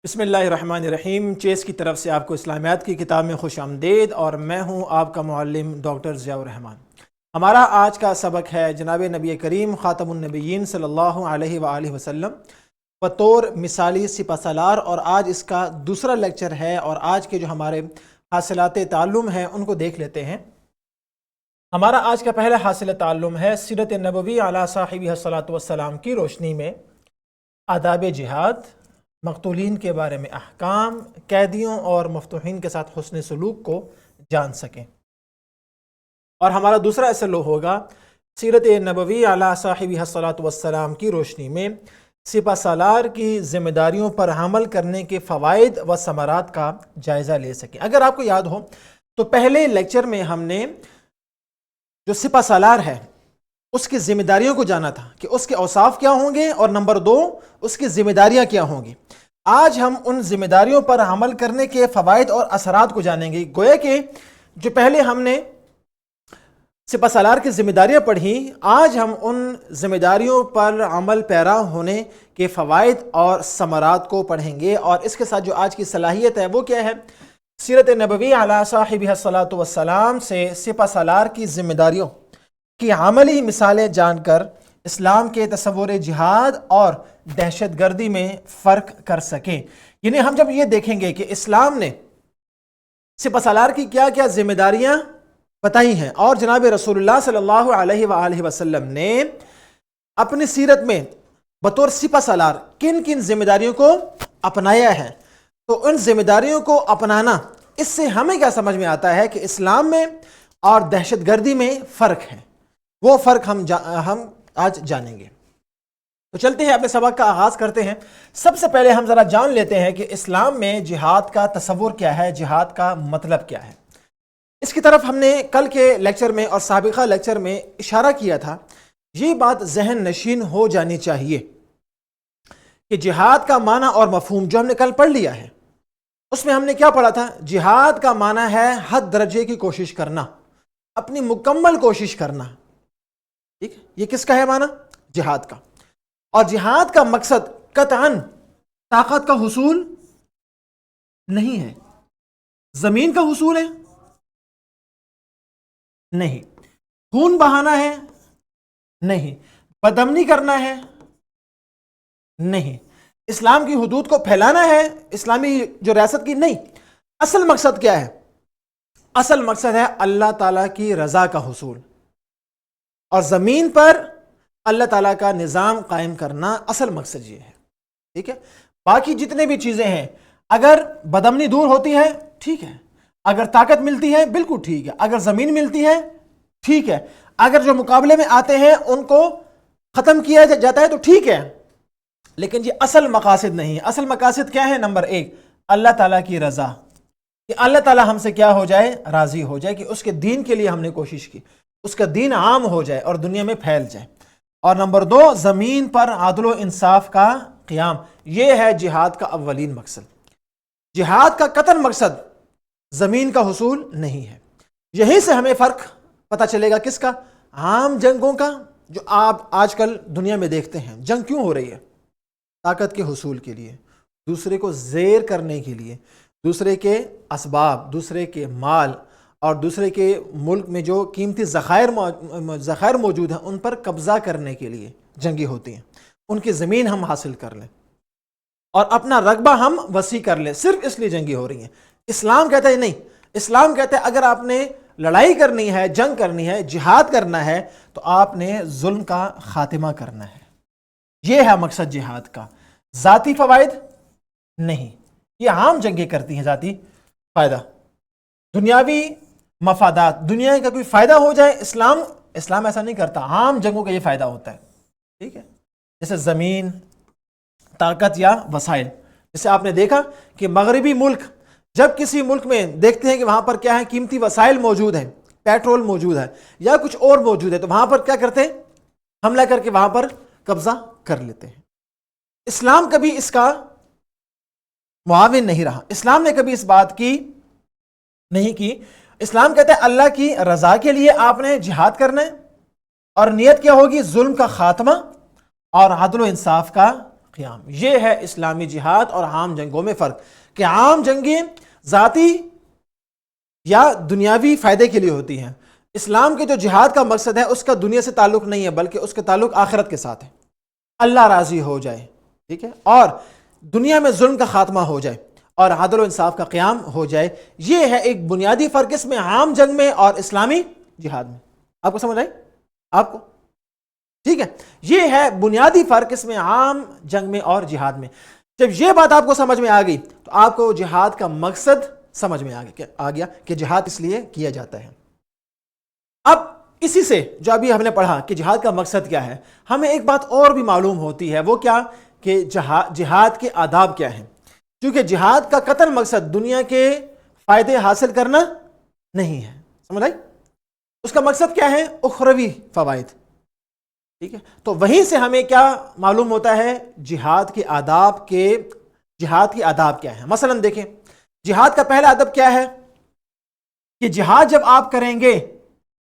بسم اللہ الرحمن الرحیم۔ چیس کی طرف سے آپ کو اسلامیات کی کتاب میں خوش آمدید، اور میں ہوں آپ کا معلم ڈاکٹر ضیاء الرحمان۔ ہمارا آج کا سبق ہے جناب نبی کریم خاتم النبیین صلی اللہ علیہ وآلہ وسلم بطور مثالی سپہ سالار، اور آج اس کا دوسرا لیکچر ہے، اور آج کے جو ہمارے حاصلات تعلم ہیں ان کو دیکھ لیتے ہیں۔ ہمارا آج کا پہلا حاصل تعلم ہے سیرت نبوی علی صاحبہ الصلاۃ والسلام کی روشنی میں آداب جہاد، مقتولین کے بارے میں احکام، قیدیوں اور مفتوحین کے ساتھ حسن سلوک کو جان سکیں۔ اور ہمارا دوسرا اصل ہوگا سیرت نبوی علی صاحبہ الصلاۃ والسلام کی روشنی میں سپہ سالار کی ذمہ داریوں پر عمل کرنے کے فوائد و ثمرات کا جائزہ لے سکیں۔ اگر آپ کو یاد ہو تو پہلے لیکچر میں ہم نے جو سپہ سالار ہے اس کی ذمہ داریوں کو جانا تھا کہ اس کے اوصاف کیا ہوں گے، اور نمبر 2 اس کی ذمہ داریاں کیا ہوں گی۔ آج ہم ان ذمہ داریوں پر عمل کرنے کے فوائد اور اثرات کو جانیں گے۔ گویا کہ جو پہلے ہم نے سپہ سالار کی ذمہ داریاں پڑھی، آج ہم ان ذمہ داریوں پر عمل پیرا ہونے کے فوائد اور ثمرات کو پڑھیں گے۔ اور اس کے ساتھ جو آج کی صلاحیت ہے وہ کیا ہے؟ سیرت نبوی علی صاحبہ الصلاۃ والسلام سے سپہ سالار کی ذمہ داریوں کی عملی مثالیں جان کر اسلام کے تصور جہاد اور دہشت گردی میں فرق کر سکیں۔ یعنی ہم جب یہ دیکھیں گے کہ اسلام نے سپہ سالار کی کیا کیا ذمہ داریاں بتائی ہیں، اور جناب رسول اللہ صلی اللہ علیہ وآلہ وسلم نے اپنی سیرت میں بطور سپہ سالار کن کن ذمہ داریوں کو اپنایا ہے، تو ان ذمہ داریوں کو اپنانا، اس سے ہمیں کیا سمجھ میں آتا ہے کہ اسلام میں اور دہشت گردی میں فرق ہے۔ وہ فرق ہم آج جانیں گے۔ تو چلتے ہیں، اپنے سبق کا آغاز کرتے ہیں۔ سب سے پہلے ہم ذرا جان لیتے ہیں کہ اسلام میں جہاد کا تصور کیا ہے، جہاد کا مطلب کیا ہے۔ اس کی طرف ہم نے کل کے لیکچر میں اور سابقہ لیکچر میں اشارہ کیا تھا۔ یہ بات ذہن نشین ہو جانی چاہیے کہ جہاد کا معنی اور مفہوم جو ہم نے کل پڑھ لیا ہے، اس میں ہم نے کیا پڑھا تھا؟ جہاد کا معنی ہے حد درجے کی کوشش کرنا، اپنی مکمل کوشش کرنا۔ ٹھیک، یہ کس کا ہے معنی؟ جہاد کا۔ اور جہاد کا مقصد قطعاً طاقت کا حصول نہیں ہے، زمین کا حصول ہے نہیں، خون بہانا ہے نہیں، بدامنی کرنا ہے نہیں، اسلام کی حدود کو پھیلانا ہے، اسلامی جو ریاست کی نہیں۔ اصل مقصد کیا ہے؟ اصل مقصد ہے اللہ تعالیٰ کی رضا کا حصول، اور زمین پر اللہ تعالیٰ کا نظام قائم کرنا اصل مقصد یہ ہے۔ ٹھیک ہے، باقی جتنے بھی چیزیں ہیں، اگر بدامنی دور ہوتی ہے ٹھیک ہے، اگر طاقت ملتی ہے بالکل ٹھیک ہے، اگر زمین ملتی ہے ٹھیک ہے، اگر جو مقابلے میں آتے ہیں ان کو ختم کیا جاتا ہے تو ٹھیک ہے، لیکن یہ اصل مقاصد نہیں ہے۔ اصل مقاصد کیا ہے؟ نمبر 1 اللہ تعالیٰ کی رضا، کہ اللہ تعالیٰ ہم سے کیا ہو جائے؟ راضی ہو جائے، کہ اس کے دین کے لیے ہم نے کوشش کی، اس کا دین عام ہو جائے اور دنیا میں پھیل جائے۔ اور نمبر 2 زمین پر عدل و انصاف کا قیام۔ یہ ہے جہاد کا اولین مقصد۔ جہاد کا قطعاً مقصد زمین کا حصول نہیں ہے۔ یہیں سے ہمیں فرق پتہ چلے گا، کس کا؟ عام جنگوں کا، جو آپ آج کل دنیا میں دیکھتے ہیں۔ جنگ کیوں ہو رہی ہے؟ طاقت کے حصول کے لیے، دوسرے کو زیر کرنے کے لیے، دوسرے کے اسباب، دوسرے کے مال اور دوسرے کے ملک میں جو قیمتی ذخائر موجود ہیں ان پر قبضہ کرنے کے لیے جنگیں ہوتی ہیں۔ ان کی زمین ہم حاصل کر لیں اور اپنا رقبہ ہم وسیع کر لیں، صرف اس لیے جنگیں ہو رہی ہیں۔ اسلام کہتا ہے نہیں، اسلام کہتا ہے اگر آپ نے لڑائی کرنی ہے، جنگ کرنی ہے، جہاد کرنا ہے، تو آپ نے ظلم کا خاتمہ کرنا ہے۔ یہ ہے مقصد جہاد کا۔ ذاتی فوائد نہیں، یہ عام جنگیں کرتی ہیں ذاتی فائدہ، دنیاوی مفادات، دنیا کا کوئی فائدہ ہو جائے، اسلام ایسا نہیں کرتا۔ عام جنگوں کا یہ فائدہ ہوتا ہے۔ ٹھیک ہے، جیسے زمین، طاقت یا وسائل۔ جیسے آپ نے دیکھا کہ مغربی ملک جب کسی ملک میں دیکھتے ہیں کہ وہاں پر کیا ہے، قیمتی وسائل موجود ہیں، پیٹرول موجود ہے یا کچھ اور موجود ہے، تو وہاں پر کیا کرتے ہیں؟ حملہ کر کے وہاں پر قبضہ کر لیتے ہیں۔ اسلام کبھی اس کا معاون نہیں رہا، اسلام نے کبھی اس بات کی نہیں کی۔ اسلام کہتا ہے اللہ کی رضا کے لیے آپ نے جہاد کرنا ہے، اور نیت کیا ہوگی؟ ظلم کا خاتمہ اور عدل و انصاف کا قیام۔ یہ ہے اسلامی جہاد اور عام جنگوں میں فرق، کہ عام جنگیں ذاتی یا دنیاوی فائدے کے لیے ہوتی ہیں۔ اسلام کے جو جہاد کا مقصد ہے اس کا دنیا سے تعلق نہیں ہے، بلکہ اس کا تعلق آخرت کے ساتھ ہے، اللہ راضی ہو جائے، ٹھیک ہے، اور دنیا میں ظلم کا خاتمہ ہو جائے اور عدل و انصاف کا قیام ہو جائے۔ یہ ہے ایک بنیادی فرق اس میں عام جنگ میں اور اسلامی جہاد میں۔ آپ کو سمجھ آئی؟ آپ کو ٹھیک ہے، یہ ہے بنیادی فرق اس میں عام جنگ میں اور جہاد میں۔ جب یہ بات آپ کو سمجھ میں آ گئی تو آپ کو جہاد کا مقصد سمجھ میں آ گیا کہ جہاد اس لیے کیا جاتا ہے۔ اب اسی سے جو ابھی ہم نے پڑھا کہ جہاد کا مقصد کیا ہے، ہمیں ایک بات اور بھی معلوم ہوتی ہے، وہ کیا کہ جہاد کے آداب کیا ہیں۔ کیونکہ جہاد کا قطعی مقصد دنیا کے فائدے حاصل کرنا نہیں ہے، سمجھ آئی؟ اس کا مقصد کیا ہے؟ اخروی فوائد، ٹھیک ہے۔ تو وہیں سے ہمیں کیا معلوم ہوتا ہے؟ جہاد کے آداب کیا ہیں۔ مثلا دیکھیں، جہاد کا پہلا ادب کیا ہے کہ جہاد جب آپ کریں گے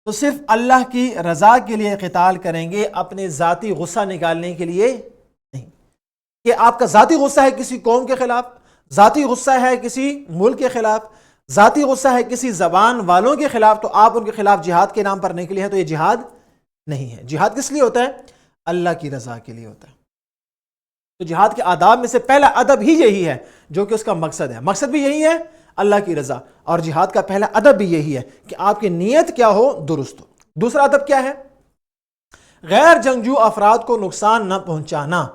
تو صرف اللہ کی رضا کے لیے قتال کریں گے، اپنے ذاتی غصہ نکالنے کے لیے نہیں۔ کہ آپ کا ذاتی غصہ ہے کسی قوم کے خلاف، ذاتی غصہ ہے کسی ملک کے خلاف، ذاتی غصہ ہے کسی زبان والوں کے خلاف، تو آپ ان کے خلاف جہاد کے نام پر نکلے ہیں، تو یہ جہاد نہیں ہے۔ جہاد کس لیے ہوتا ہے؟ اللہ کی رضا کے لیے ہوتا ہے۔ تو جہاد کے آداب میں سے پہلا ادب ہی یہی ہے جو کہ اس کا مقصد ہے۔ مقصد بھی یہی ہے، اللہ کی رضا، اور جہاد کا پہلا ادب بھی یہی ہے کہ آپ کی نیت کیا ہو؟ درست ہو۔ دوسرا ادب کیا ہے؟ غیر جنگجو افراد کو نقصان نہ پہنچانا۔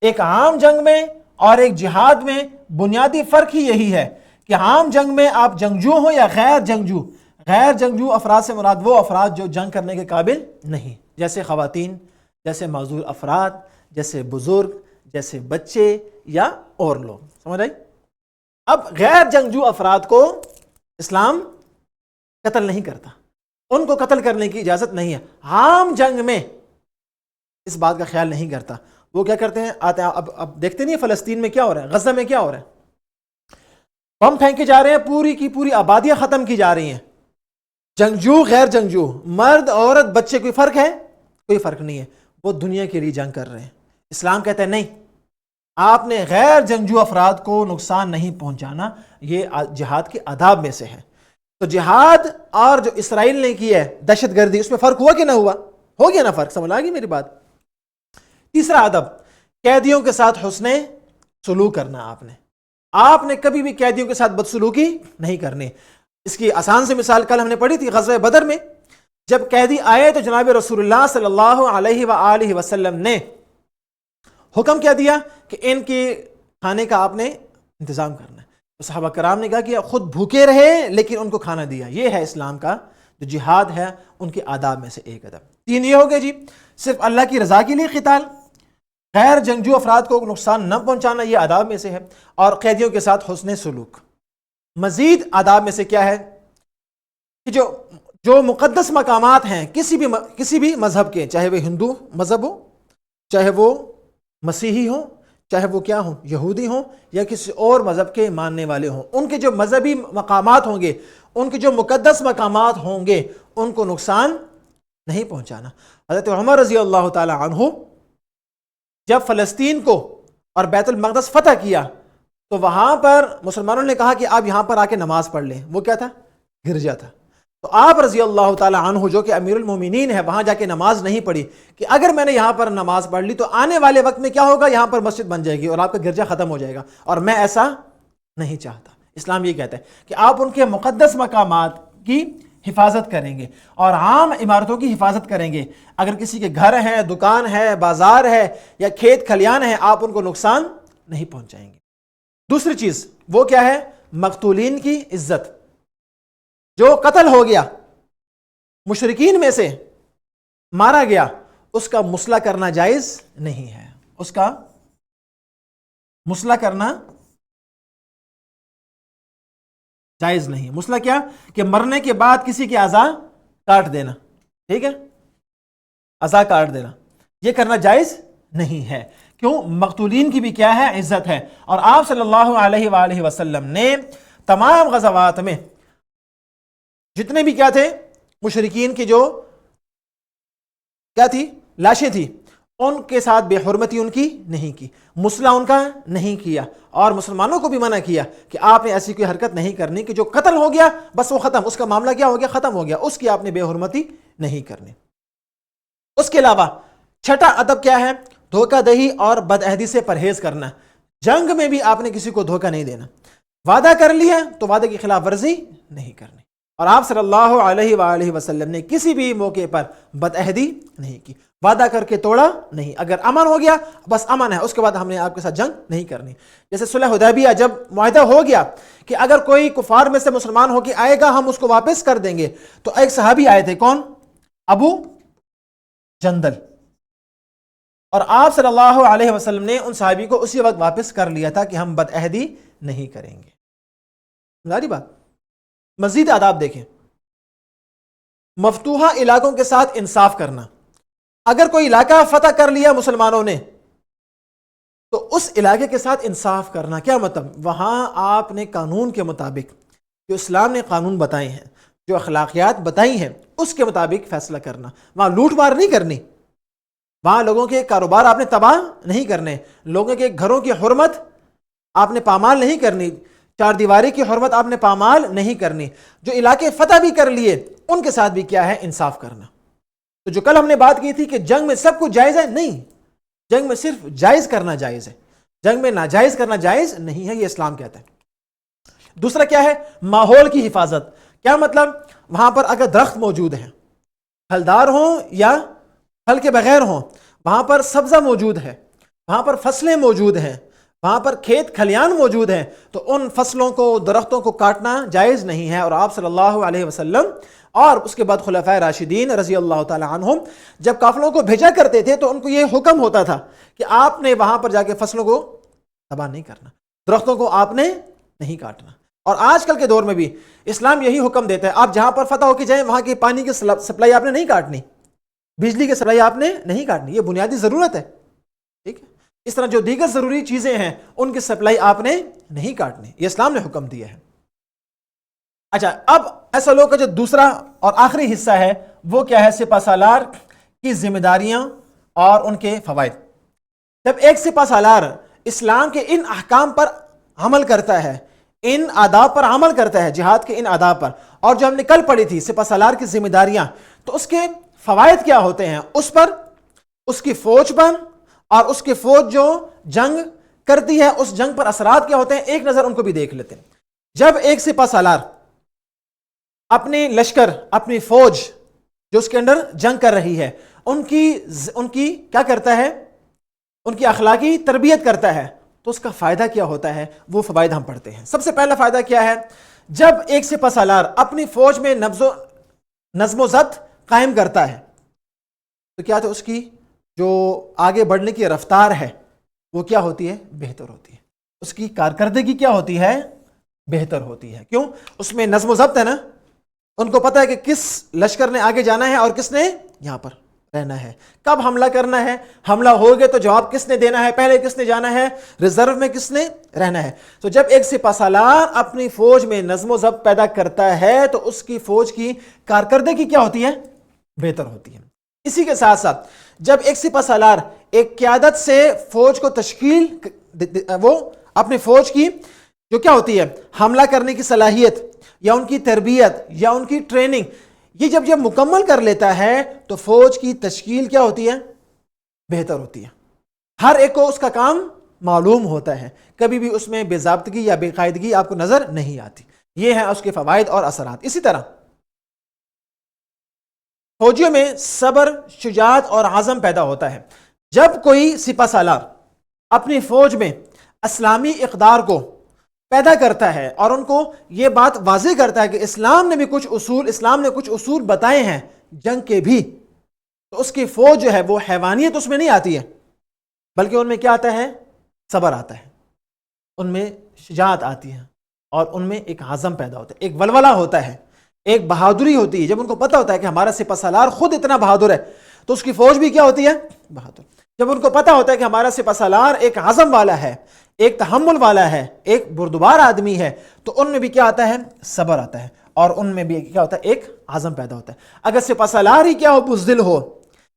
ایک عام جنگ میں اور ایک جہاد میں بنیادی فرق ہی یہی ہے کہ عام جنگ میں آپ جنگجو ہوں یا غیر جنگجو، غیر جنگجو افراد سے مراد وہ افراد جو جنگ کرنے کے قابل نہیں، جیسے خواتین، جیسے معذور افراد، جیسے بزرگ، جیسے بچے یا اور لوگ، سمجھ آئی؟ اب غیر جنگجو افراد کو اسلام قتل نہیں کرتا، ان کو قتل کرنے کی اجازت نہیں ہے۔ عام جنگ میں اس بات کا خیال نہیں کرتا۔ وہ کیا کرتے ہیں؟ آتے ہیں، اب دیکھتے نہیں فلسطین میں کیا ہو رہا ہے، غزہ میں کیا ہو رہا ہے، بم پھینکے جا رہے ہیں، پوری کی پوری آبادیاں ختم کی جا رہی ہیں۔ جنگجو غیر جنگجو، مرد عورت بچے، کوئی فرق ہے؟ کوئی فرق نہیں ہے، وہ دنیا کے لیے جنگ کر رہے ہیں۔ اسلام کہتا ہے نہیں، آپ نے غیر جنگجو افراد کو نقصان نہیں پہنچانا، یہ جہاد کے آداب میں سے ہے۔ تو جہاد اور جو اسرائیل نے کی ہے دہشت گردی، اس میں فرق ہوا کہ نہ ہوا؟ ہو گیا نا فرق، سمجھ آ گئی میری بات؟ تیسرا ادب، قیدیوں کے ساتھ حسن سلوک کرنا۔ آپ نے کبھی بھی قیدیوں کے ساتھ بدسلوکی نہیں کرنی۔ اس کی آسان سے مثال کل ہم نے پڑھی تھی غزوہ بدر میں، جب قیدی آئے تو جناب رسول اللہ صلی اللہ علیہ وآلہ وسلم نے حکم کیا دیا کہ ان کے کھانے کا آپ نے انتظام کرنا ہے۔ تو صحابہ کرام نے کہا کہ خود بھوکے رہے لیکن ان کو کھانا دیا۔ یہ ہے اسلام کا جو جہاد ہے ان کے آداب میں سے ایک ادب۔ تین یہ ہو گئے جی، صرف اللہ کی رضا کے لیے قتال، غیر جنگجو افراد کو نقصان نہ پہنچانا، یہ آداب میں سے ہے، اور قیدیوں کے ساتھ حسن سلوک۔ مزید آداب میں سے کیا ہے کہ جو مقدس مقامات ہیں کسی بھی مذہب کے، چاہے وہ ہندو مذہب ہو، چاہے وہ مسیحی ہوں، چاہے وہ کیا ہوں، یہودی ہوں، یا کسی اور مذہب کے ماننے والے ہوں، ان کے جو مذہبی مقامات ہوں گے، ان کے جو مقدس مقامات ہوں گے، ان کو نقصان نہیں پہنچانا۔ حضرت عمر رضی اللہ تعالی عنہ جب فلسطین کو اور بیت المقدس فتح کیا تو وہاں پر مسلمانوں نے کہا کہ آپ یہاں پر آ کے نماز پڑھ لیں۔ وہ کیا تھا؟ گرجا تھا۔ تو آپ رضی اللہ تعالی عنہ جو کہ امیر المومنین ہے وہاں جا کے نماز نہیں پڑھی کہ اگر میں نے یہاں پر نماز پڑھ لی تو آنے والے وقت میں کیا ہوگا، یہاں پر مسجد بن جائے گی اور آپ کا گرجا ختم ہو جائے گا، اور میں ایسا نہیں چاہتا۔ اسلام یہ کہتا ہے کہ آپ ان کے مقدس مقامات کی حفاظت کریں گے اور عام عمارتوں کی حفاظت کریں گے۔ اگر کسی کے گھر ہے، دکان ہے، بازار ہے یا کھیت کھلیان ہے، آپ ان کو نقصان نہیں پہنچائیں گے۔ دوسری چیز وہ کیا ہے؟ مقتولین کی عزت۔ جو قتل ہو گیا، مشرکین میں سے مارا گیا، اس کا مسئلہ کرنا جائز نہیں ہے۔ اس کا مسئلہ کرنا جائز نہیں۔ مسئلہ کیا؟ کہ مرنے کے بعد کسی کے اعضاء کاٹ دینا، ٹھیک ہے، اعضاء کاٹ دینا، یہ کرنا جائز نہیں ہے۔ کیوں؟ مقتولین کی بھی کیا ہے؟ عزت ہے۔ اور آپ صلی اللہ علیہ وآلہ وسلم نے تمام غزوات میں جتنے بھی کیا تھے مشرکین کی جو کیا تھی لاشیں تھی، ان کے ساتھ بے حرمتی ان کی نہیں کی، مسئلہ ان کا نہیں کیا، اور مسلمانوں کو بھی منع کیا کہ آپ نے ایسی کوئی حرکت نہیں کرنی کہ جو قتل ہو گیا بس وہ ختم، اس کا معاملہ کیا ہو گیا، ختم ہو گیا، اس کی آپ نے بے حرمتی نہیں کرنی۔ اس کے علاوہ چھٹا ادب کیا ہے؟ دھوکہ دہی اور بدعہدی سے پرہیز کرنا۔ جنگ میں بھی آپ نے کسی کو دھوکہ نہیں دینا، وعدہ کر لیا تو وعدے کی خلاف ورزی نہیں کرنی، اور آپ صلی اللہ علیہ وآلہ وسلم نے کسی بھی موقع پر بدعہدی نہیں کی، وعدہ کر کے توڑا نہیں۔ اگر امن ہو گیا بس امن ہے، اس کے بعد ہم نے آپ کے ساتھ جنگ نہیں کرنی۔ جیسے صلح حدیبیہ جب معاہدہ ہو گیا کہ اگر کوئی کفار میں سے مسلمان ہو کے آئے گا ہم اس کو واپس کر دیں گے، تو ایک صحابی آئے تھے، کون؟ ابو جندل، اور آپ صلی اللہ علیہ وسلم نے ان صحابی کو اسی وقت واپس کر لیا تھا کہ ہم بدعہدی نہیں کریں گے۔ سمجھ بات؟ مزید آداب دیکھیں، مفتوحہ علاقوں کے ساتھ انصاف کرنا۔ اگر کوئی علاقہ فتح کر لیا مسلمانوں نے تو اس علاقے کے ساتھ انصاف کرنا۔ کیا مطلب؟ وہاں آپ نے قانون کے مطابق، جو اسلام نے قانون بتائے ہیں، جو اخلاقیات بتائی ہیں، اس کے مطابق فیصلہ کرنا۔ وہاں لوٹ مار نہیں کرنی، وہاں لوگوں کے کاروبار آپ نے تباہ نہیں کرنے، لوگوں کے گھروں کی حرمت آپ نے پامال نہیں کرنی، چار دیواری کی حرمت آپ نے پامال نہیں کرنی۔ جو علاقے فتح بھی کر لیے ان کے ساتھ بھی کیا ہے؟ انصاف کرنا۔ تو جو کل ہم نے بات کی تھی کہ جنگ میں سب کچھ جائز ہے، نہیں، جنگ میں صرف جائز کرنا جائز ہے، جنگ میں ناجائز کرنا جائز نہیں ہے، یہ اسلام کہتا ہے۔ دوسرا کیا ہے؟ ماحول کی حفاظت۔ کیا مطلب؟ وہاں پر اگر درخت موجود ہیں، پھلدار ہوں یا پھل کے بغیر ہوں، وہاں پر سبزہ موجود ہے، وہاں پر فصلیں موجود ہیں، وہاں پر کھیت کھلیان موجود ہیں، تو ان فصلوں کو، درختوں کو کاٹنا جائز نہیں ہے۔ اور آپ صلی اللہ علیہ وسلم اور اس کے بعد خلفائے راشدین رضی اللہ تعالی عنہم جب قافلوں کو بھیجا کرتے تھے تو ان کو یہ حکم ہوتا تھا کہ آپ نے وہاں پر جا کے فصلوں کو تباہ نہیں کرنا، درختوں کو آپ نے نہیں کاٹنا۔ اور آج کل کے دور میں بھی اسلام یہی حکم دیتا ہے، آپ جہاں پر فتح ہو کے جائیں وہاں کی پانی کی سپلائی آپ نے نہیں کاٹنی، بجلی کی سپلائی آپ نے نہیں کاٹنی، یہ بنیادی ضرورت ہے، ٹھیک ہے؟ اس طرح جو دیگر ضروری چیزیں ہیں ان کی سپلائی آپ نے نہیں کاٹنی، یہ اسلام نے حکم دیا ہے۔ اچھا، اب ایسا لوگ کا جو دوسرا اور آخری حصہ ہے وہ کیا ہے؟ سپہ سالار کی ذمہ داریاں اور ان کے فوائد۔ جب ایک سپہ سالار اسلام کے ان احکام پر عمل کرتا ہے، ان آداب پر عمل کرتا ہے، جہاد کے ان آداب پر، اور جو ہم نے کل پڑھی تھی سپہ سالار کی ذمہ داریاں، تو اس کے فوائد کیا ہوتے ہیں؟ اس پر، اس کی فوج پر، اور اس کی فوج جو جنگ کرتی ہے اس جنگ پر اثرات کیا ہوتے ہیں، ایک نظر ان کو بھی دیکھ لیتے ہیں۔ جب ایک سپہ سالار اپنی لشکر، اپنی فوج جو اس کے اندر جنگ کر رہی ہے، ان کی کیا کرتا ہے؟ ان کی اخلاقی تربیت کرتا ہے، تو اس کا فائدہ کیا ہوتا ہے؟ وہ فوائد ہم پڑھتے ہیں۔ سب سے پہلا فائدہ کیا ہے؟ جب ایک سپہ سالار اپنی فوج میں نظم و ضبط قائم کرتا ہے تو کیا تو اس کی جو آگے بڑھنے کی رفتار ہے وہ کیا ہوتی ہے؟ بہتر ہوتی ہے۔ اس کی کارکردگی کیا ہوتی ہے؟ بہتر ہوتی ہے۔ کیوں؟ اس میں نظم و ضبط ہے نا، ان کو پتہ ہے کہ کس لشکر نے آگے جانا ہے اور کس نے یہاں پر رہنا ہے، کب حملہ کرنا ہے، حملہ ہو گئے تو جواب کس نے دینا ہے، پہلے کس نے جانا ہے، ریزرو میں کس نے رہنا ہے۔ تو جب ایک سپہ سالار اپنی فوج میں نظم و ضبط پیدا کرتا ہے تو اس کی فوج کی کارکردگی کیا ہوتی ہے؟ بہتر ہوتی ہے۔ اسی کے ساتھ ساتھ جب ایک سپہ سالار ایک قیادت سے فوج کو تشکیل، وہ اپنی فوج کی جو کیا ہوتی ہے حملہ کرنے کی صلاحیت یا ان کی تربیت یا ان کی ٹریننگ، یہ جب مکمل کر لیتا ہے تو فوج کی تشکیل کیا ہوتی ہے؟ بہتر ہوتی ہے۔ ہر ایک کو اس کا کام معلوم ہوتا ہے، کبھی بھی اس میں بے ضابطگی یا بے قاعدگی آپ کو نظر نہیں آتی۔ یہ ہیں اس کے فوائد اور اثرات۔ اسی طرح فوجیوں میں صبر، شجاعت اور عزم پیدا ہوتا ہے۔ جب کوئی سپہ سالار اپنی فوج میں اسلامی اقدار کو پیدا کرتا ہے اور ان کو یہ بات واضح کرتا ہے کہ اسلام نے کچھ اصول بتائے ہیں جنگ کے بھی، تو اس کی فوج جو ہے وہ حیوانیت اس میں نہیں آتی ہے، بلکہ ان میں کیا آتا ہے؟ صبر آتا ہے، ان میں شجاعت آتی ہے، اور ان میں ایک عزم پیدا ہوتا ہے، ایک ولولہ ہوتا ہے، ایک بہادری ہوتی ہے۔ جب ان کو پتہ ہوتا ہے کہ ہمارا سپہ سالار خود اتنا بہادر ہے تو اس کی فوج بھی کیا ہوتی ہے؟ بہادر۔ جب ان کو پتہ ہوتا ہے کہ ہمارا سپہ سالار ایک عزم والا ہے، ایک تحمل والا ہے، ایک بردبار آدمی ہے، تو ان میں بھی کیا آتا ہے؟ صبر آتا ہے، اور ان میں بھی کیا ہوتا ہے؟ ایک عزم پیدا ہوتا ہے۔ اگر سپہ سالار ہی کیا ہو؟ بزدل ہو،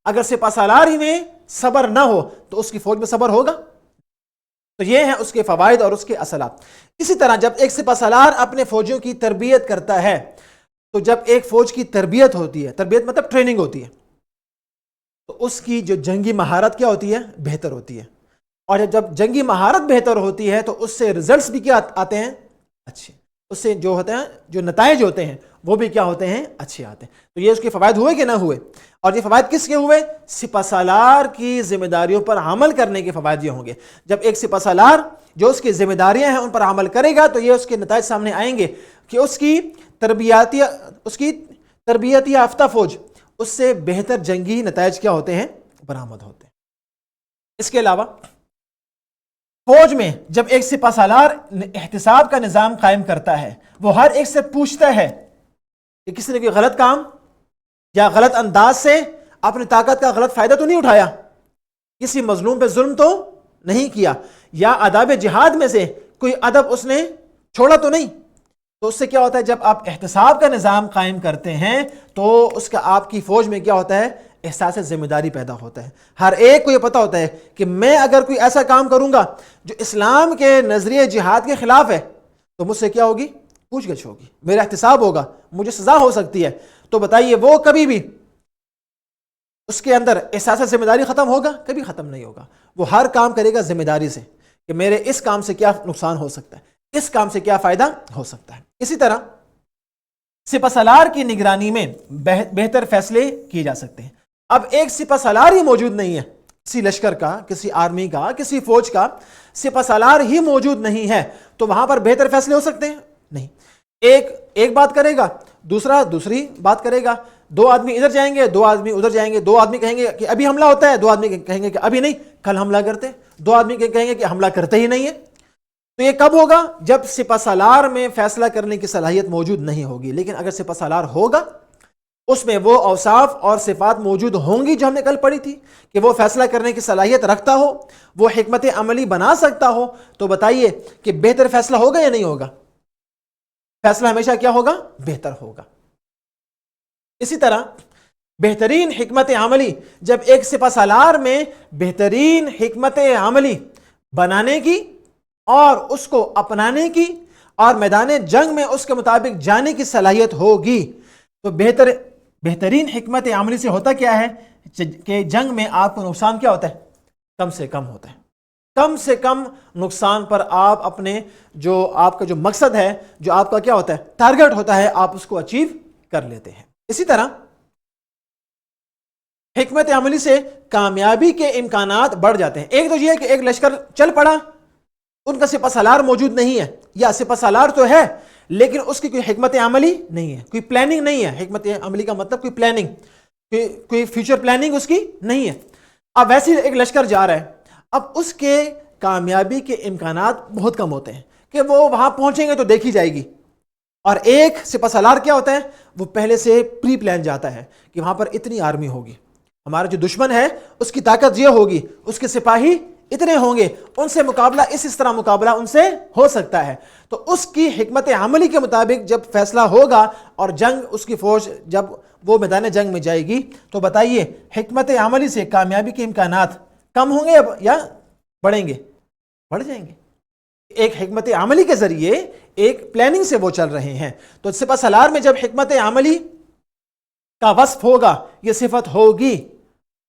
اگر سپہ سالار ہی میں صبر نہ ہو تو اس کی فوج میں صبر ہوگا؟ تو یہ ہیں اس کے فوائد اور اس کے اثرات۔ اسی طرح جب ایک سپہ سالار اپنے فوجیوں کی تربیت کرتا ہے، تو جب ایک فوج کی تربیت ہوتی ہے، تربیت مطلب ٹریننگ ہوتی ہے، تو اس کی جو جنگی مہارت کیا ہوتی ہے؟ بہتر ہوتی ہے۔ اور جب جنگی مہارت بہتر ہوتی ہے تو اس سے ریزلٹس بھی کیا آتے ہیں؟ اچھے۔ اس سے جو ہوتے ہیں، جو نتائج ہوتے ہیں وہ بھی کیا ہوتے ہیں؟ اچھے آتے ہیں۔ تو یہ اس کے فوائد ہوئے کہ نہ ہوئے؟ اور یہ فوائد کس کے ہوئے؟ سپہ سالار کی ذمہ داریوں پر عمل کرنے کے فوائد یہ ہوں گے۔ جب ایک سپہ سالار جو اس کی ذمہ داریاں ہیں ان پر عمل کرے گا تو یہ اس کے نتائج سامنے آئیں گے کہ اس کی تربیتی یافتہ فوج اس سے بہتر جنگی نتائج کیا ہوتے ہیں؟ برآمد ہوتے ہیں۔ اس کے علاوہ فوج میں جب ایک سپہ سالار احتساب کا نظام قائم کرتا ہے، وہ ہر ایک سے پوچھتا ہے کہ کسی نے کوئی غلط کام یا غلط انداز سے اپنی طاقت کا غلط فائدہ تو نہیں اٹھایا، کسی مظلوم پہ ظلم تو نہیں کیا، یا آداب جہاد میں سے کوئی ادب اس نے چھوڑا تو نہیں۔ تو اس سے کیا ہوتا ہے؟ جب آپ احتساب کا نظام قائم کرتے ہیں تو اس کا آپ کی فوج میں کیا ہوتا ہے؟ احساس ذمہ داری پیدا ہوتا ہے۔ ہر ایک کو یہ پتہ ہوتا ہے کہ میں اگر کوئی ایسا کام کروں گا جو اسلام کے نظریے جہاد کے خلاف ہے تو مجھ سے کیا ہوگی؟ پوچھ گچھ ہوگی، میرا احتساب ہوگا، مجھے سزا ہو سکتی ہے۔ تو بتائیے وہ کبھی بھی اس کے اندر احساس ذمہ داری ختم ہوگا؟ کبھی ختم نہیں ہوگا۔ وہ ہر کام کرے گا ذمہ داری سے کہ میرے اس کام سے کیا نقصان ہو سکتا ہے، اس کام سے کیا فائدہ ہو سکتا ہے۔ اسی طرح سپہ سالار کی نگرانی میں بہتر فیصلے کیے جا سکتے ہیں۔ اب ایک سپہ سالار ہی موجود نہیں ہے، کسی لشکر کا، کسی آرمی کا، کسی فوج کا سپہ سالار ہی موجود نہیں ہے تو وہاں پر بہتر فیصلے ہو سکتے ہیں؟ نہیں۔ ایک بات کرے گا، دوسرا دوسری بات کرے گا، دو آدمی ادھر جائیں گے، دو آدمی ادھر جائیں گے، دو آدمی کہیں گے کہ ابھی حملہ ہوتا ہے، دو آدمی کہیں گے کہ ابھی نہیں، کل حملہ کرتے، دو آدمی کہیں گے کہ حملہ کرتے ہی نہیں ہے۔ تو یہ کب ہوگا؟ جب سپہ سالار میں فیصلہ کرنے کی صلاحیت موجود نہیں ہوگی۔ لیکن اگر سپہ سالار ہوگا، اس میں وہ اوصاف اور صفات موجود ہوں گی جو ہم نے کل پڑھی تھی کہ وہ فیصلہ کرنے کی صلاحیت رکھتا ہو، وہ حکمت عملی بنا سکتا ہو، تو بتائیے کہ بہتر فیصلہ ہوگا یا نہیں ہوگا؟ فیصلہ ہمیشہ کیا ہوگا؟ بہتر ہوگا۔ اسی طرح بہترین حکمت عملی، جب ایک سپہ سالار میں بہترین حکمت عملی بنانے کی اور اس کو اپنانے کی اور میدان جنگ میں اس کے مطابق جانے کی صلاحیت ہوگی تو بہترین حکمت عملی سے ہوتا کیا ہے کہ جنگ میں آپ کو نقصان کیا ہوتا ہے؟ کم سے کم ہوتا ہے۔ کم سے کم نقصان پر آپ اپنے جو آپ کا جو مقصد ہے، جو آپ کا کیا ہوتا ہے؟ ٹارگٹ ہوتا ہے، آپ اس کو اچیو کر لیتے ہیں۔ اسی طرح حکمت عملی سے کامیابی کے امکانات بڑھ جاتے ہیں۔ ایک تو یہ ہے کہ ایک لشکر چل پڑا، ان کا سپہ سالار موجود نہیں ہے، یا سپہ سالار تو ہے لیکن اس کی کوئی حکمت عملی نہیں ہے، کوئی پلاننگ نہیں ہے۔ حکمت عملی کا مطلب کوئی پلاننگ، کوئی فیوچر پلاننگ اس کی نہیں ہے۔ اب ویسے ایک لشکر جا رہا ہے، اب اس کے کامیابی کے امکانات بہت کم ہوتے ہیں کہ وہ وہاں پہنچیں گے تو دیکھی جائے گی۔ اور ایک سپہ سالار کیا ہوتا ہے؟ وہ پہلے سے پری پلان جاتا ہے کہ وہاں پر اتنی آرمی ہوگی، ہمارا جو دشمن ہے اس کی طاقت یہ ہوگی، اس کے سپاہی اتنے ہوں گے، ان سے مقابلہ اس طرح مقابلہ ان سے ہو سکتا ہے۔ تو اس کی حکمت عملی کے مطابق جب فیصلہ ہوگا اور جنگ، اس کی فوج جب وہ میدان جنگ میں جائے گی تو بتائیے حکمت عملی سے کامیابی کے امکانات کم ہوں گے یا بڑھیں گے؟ بڑھ جائیں گے۔ ایک حکمت عملی کے ذریعے ایک پلاننگ سے وہ چل رہے ہیں۔ تو سپہ سالار میں جب حکمت عملی کا وصف ہوگا، یہ صفت ہوگی،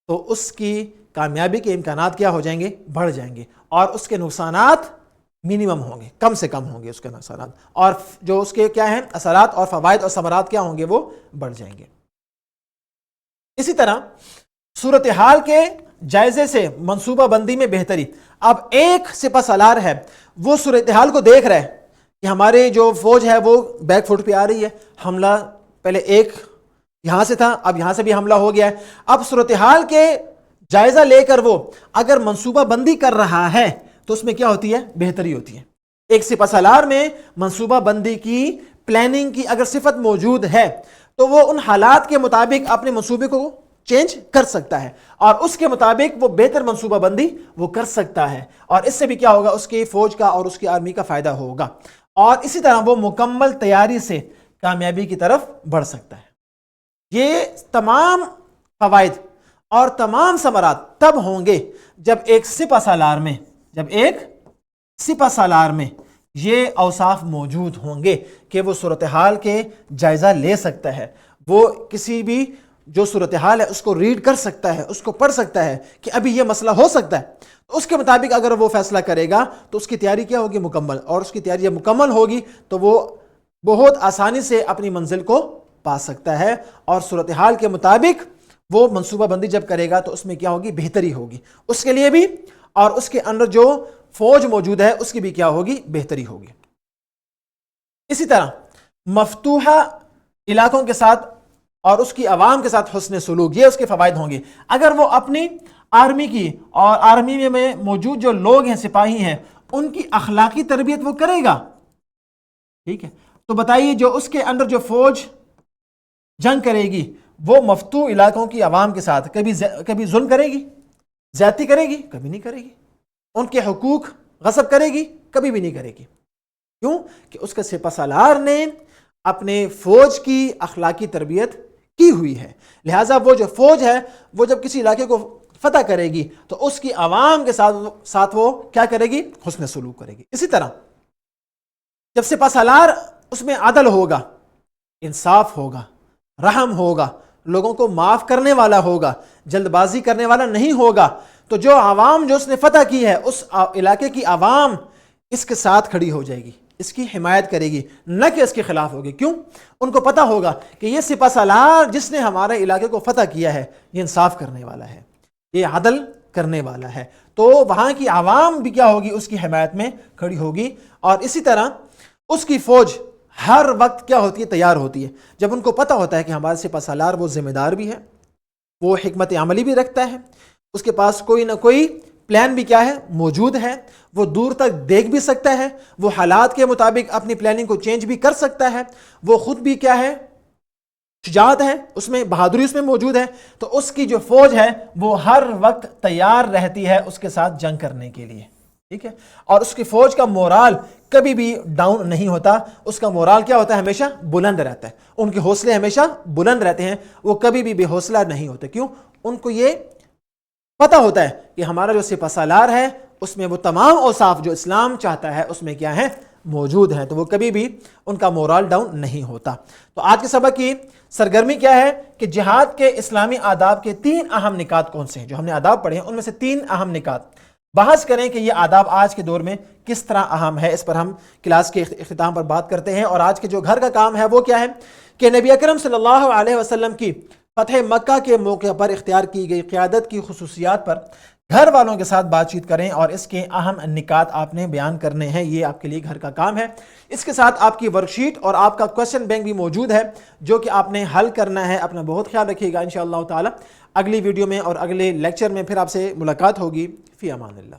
تو اس کی کامیابی کے امکانات کیا ہو جائیں گے؟ بڑھ جائیں گے، اور اس کے نقصانات منیمم ہوں گے، کم سے کم ہوں گے اس کے نقصانات، اور جو اس کے کیا ہیں اثرات اور فوائد اور ثمرات کیا ہوں گے؟ وہ بڑھ جائیں گے۔ اسی طرح صورتحال کے جائزے سے منصوبہ بندی میں بہتری۔ اب ایک سپہ سالار ہے، وہ صورتحال کو دیکھ رہا ہے کہ ہمارے جو فوج ہے وہ بیک فٹ پہ آ رہی ہے، حملہ پہلے ایک یہاں سے تھا، اب یہاں سے بھی حملہ ہو گیا ہے۔ اب صورتحال کے جائزہ لے کر وہ اگر منصوبہ بندی کر رہا ہے تو اس میں کیا ہوتی ہے؟ بہتری ہوتی ہے۔ ایک سپہ سالار میں منصوبہ بندی کی، پلاننگ کی اگر صفت موجود ہے تو وہ ان حالات کے مطابق اپنے منصوبے کو چینج کر سکتا ہے، اور اس کے مطابق وہ بہتر منصوبہ بندی وہ کر سکتا ہے، اور اس سے بھی کیا ہوگا؟ اس کی فوج کا اور اس کی آرمی کا فائدہ ہوگا، اور اسی طرح وہ مکمل تیاری سے کامیابی کی طرف بڑھ سکتا ہے۔ یہ تمام فوائد اور تمام ثمرات تب ہوں گے جب ایک سپہ سالار میں یہ اوصاف موجود ہوں گے کہ وہ صورتحال کے جائزہ لے سکتا ہے، وہ کسی بھی جو صورتحال ہے اس کو ریڈ کر سکتا ہے، اس کو پڑھ سکتا ہے کہ ابھی یہ مسئلہ ہو سکتا ہے، تو اس کے مطابق اگر وہ فیصلہ کرے گا تو اس کی تیاری کیا ہوگی؟ مکمل. اور اس کی تیاری جب مکمل ہوگی تو وہ بہت آسانی سے اپنی منزل کو پا سکتا ہے، اور صورتحال کے مطابق وہ منصوبہ بندی جب کرے گا تو اس میں کیا ہوگی؟ بہتری ہوگی اس کے لیے بھی، اور اس کے اندر جو فوج موجود ہے اس کی بھی کیا ہوگی؟ بہتری ہوگی. اسی طرح مفتوحہ علاقوں کے ساتھ اور اس کی عوام کے ساتھ حسن سلوک، یہ اس کے فوائد ہوں گے. اگر وہ اپنی آرمی کی اور آرمی میں موجود جو لوگ ہیں، سپاہی ہیں، ان کی اخلاقی تربیت وہ کرے گا، ٹھیک ہے، تو بتائیے جو اس کے اندر جو فوج جنگ کرے گی وہ مفتوح علاقوں کی عوام کے ساتھ کبھی ظلم کرے گی؟ زیادتی کرے گی؟ کبھی نہیں کرے گی. ان کے حقوق غصب کرے گی؟ کبھی بھی نہیں کرے گی. کیوں؟ کہ اس کے سپہ سالار نے اپنے فوج کی اخلاقی تربیت کی ہوئی ہے. لہٰذا وہ جو فوج ہے وہ جب کسی علاقے کو فتح کرے گی تو اس کی عوام کے ساتھ وہ کیا کرے گی؟ حسن سلوک کرے گی. اسی طرح جب سپہ سالار اس میں عدل ہوگا، انصاف ہوگا، رحم ہوگا، لوگوں کو معاف کرنے والا ہوگا، جلد بازی کرنے والا نہیں ہوگا، تو جو عوام جو اس نے فتح کی ہے اس علاقے کی عوام اس کے ساتھ کھڑی ہو جائے گی، اس کی حمایت کرے گی، نہ کہ اس کے خلاف ہوگی. کیوں؟ ان کو پتہ ہوگا کہ یہ سپہ سالار جس نے ہمارے علاقے کو فتح کیا ہے یہ انصاف کرنے والا ہے، یہ عدل کرنے والا ہے، تو وہاں کی عوام بھی کیا ہوگی؟ اس کی حمایت میں کھڑی ہوگی. اور اسی طرح اس کی فوج ہر وقت کیا ہوتی ہے؟ تیار ہوتی ہے. جب ان کو پتہ ہوتا ہے کہ ہمارے سپہ سالار وہ ذمہ دار بھی ہے، وہ حکمت عملی بھی رکھتا ہے، اس کے پاس کوئی نہ کوئی پلان بھی کیا ہے؟ موجود ہے، وہ دور تک دیکھ بھی سکتا ہے، وہ حالات کے مطابق اپنی پلاننگ کو چینج بھی کر سکتا ہے، وہ خود بھی کیا ہے؟ شجاعت ہے اس میں، بہادری اس میں موجود ہے، تو اس کی جو فوج ہے وہ ہر وقت تیار رہتی ہے اس کے ساتھ جنگ کرنے کے لیے، ٹھیک ہے. اور اس کی فوج کا مورال کبھی بھی ڈاؤن نہیں ہوتا، اس کا مورال کیا ہوتا ہے؟ ہمیشہ بلند رہتا ہے. ان کے حوصلے ہمیشہ بلند رہتے ہیں، وہ کبھی بھی بے حوصلہ نہیں ہوتے. کیوں؟ ان کو یہ پتہ ہوتا ہے کہ ہمارا جو سپہ سالار ہے اس میں وہ تمام اوصاف جو اسلام چاہتا ہے اس میں کیا ہے؟ موجود ہیں، تو وہ کبھی بھی ان کا مورال ڈاؤن نہیں ہوتا. تو آج کے سبق کی سرگرمی کیا ہے کہ جہاد کے اسلامی آداب کے 3 اہم نکات کون سے ہیں؟ جو ہم نے آداب پڑھے ہیں ان میں سے 3 اہم نکات بحث کریں کہ یہ آداب آج کے دور میں کس طرح اہم ہے. اس پر ہم کلاس کے اختتام پر بات کرتے ہیں. اور آج کے جو گھر کا کام ہے وہ کیا ہے کہ نبی اکرم صلی اللہ علیہ وسلم کی فتح مکہ کے موقع پر اختیار کی گئی قیادت کی خصوصیات پر گھر والوں کے ساتھ بات چیت کریں اور اس کے اہم نکات آپ نے بیان کرنے ہیں. یہ آپ کے لیے گھر کا کام ہے. اس کے ساتھ آپ کی ورک شیٹ اور آپ کا کوسچن بینک بھی موجود ہے جو کہ آپ نے حل کرنا ہے. اپنا بہت خیال رکھیے گا. انشاءاللہ تعالی اگلی ویڈیو میں اور اگلے لیکچر میں پھر آپ سے ملاقات ہوگی. فی امان اللہ.